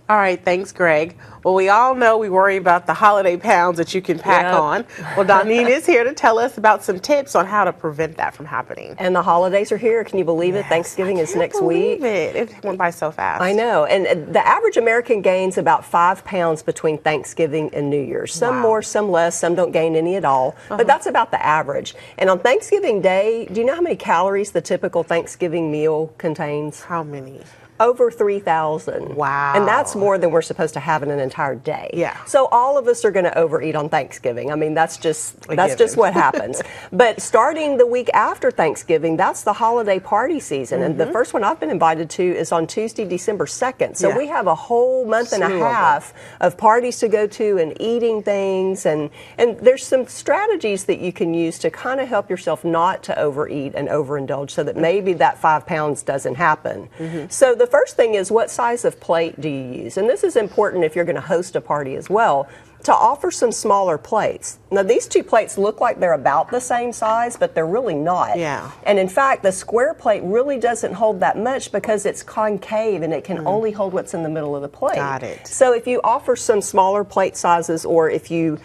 All right, thanks, Greg. Well, we all know we worry about the holiday pounds that you can pack on. Well, Doneane is here to tell us about some tips on how to prevent that from happening. And the holidays are here. Can you believe it? Thanksgiving is next week. It went by so fast. I know. And the average American gains about 5 pounds between Thanksgiving and New Year's. Some more, some less. Some don't gain any at all. But that's about the average. And on Thanksgiving Day, do you know how many calories the typical Thanksgiving meal contains? How many? Over 3,000. Wow. And that's more than we're supposed to have in an entire day. Yeah. So all of us are going to overeat on Thanksgiving. I mean, that's just what happens. But starting the week after Thanksgiving, that's the holiday party season. And the first one I've been invited to is on Tuesday, December 2nd. So we have a whole month and a half of parties to go to and eating things. And there's some strategies that you can use to kind of help yourself not to overeat and overindulge so that maybe that 5 pounds doesn't happen. So the first thing is, what size of plate do you use? And this is important if you're going to host a party as well, to offer some smaller plates. Now, these two plates look like they're about the same size, but they're really not. Yeah. And in fact, the square plate really doesn't hold that much because it's concave and it can only hold what's in the middle of the plate. Got it. So if you offer some smaller plate sizes, or if you're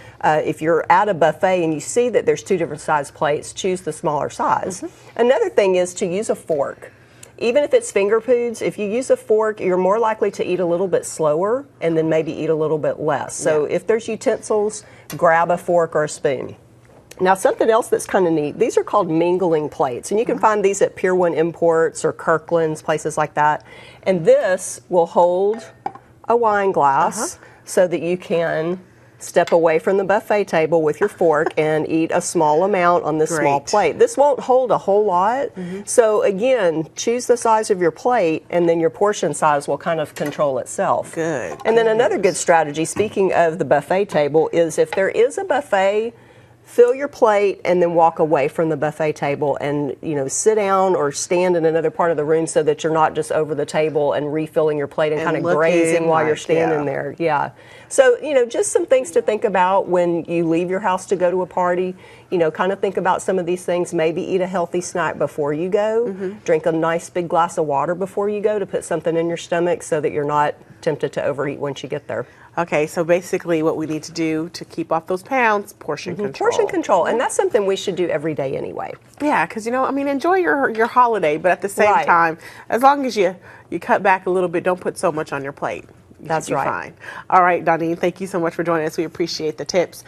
at a buffet and you see that there's two different size plates, choose the smaller size. Another thing is to use a fork. Even if it's finger foods, if you use a fork, you're more likely to eat a little bit slower and then maybe eat a little bit less. So if there's utensils, grab a fork or a spoon. Now, something else that's kind of neat, these are called mingling plates, and you can find these at Pier 1 Imports or Kirkland's, places like that. And this will hold a wine glass so that you can step away from the buffet table with your fork and eat a small amount on this small plate. This won't hold a whole lot. So again, choose the size of your plate and then your portion size will kind of control itself. Good. And then another good strategy, speaking of the buffet table, is if there is a buffet, fill your plate and then walk away from the buffet table and, sit down or stand in another part of the room so that you're not just over the table and refilling your plate and kind of grazing while you're standing there. Yeah. So, just some things to think about when you leave your house to go to a party. Kind of think about some of these things. Maybe eat a healthy snack before you go. Drink a nice big glass of water before you go to put something in your stomach so that you're not tempted to overeat once you get there. Okay, so basically what we need to do to keep off those pounds, portion control. Portion control, and that's something we should do every day anyway. Yeah, because, enjoy your holiday, but at the same time, as long as you cut back a little bit, don't put so much on your plate. That's right. Fine. All right, Doneane, thank you so much for joining us. We appreciate the tips.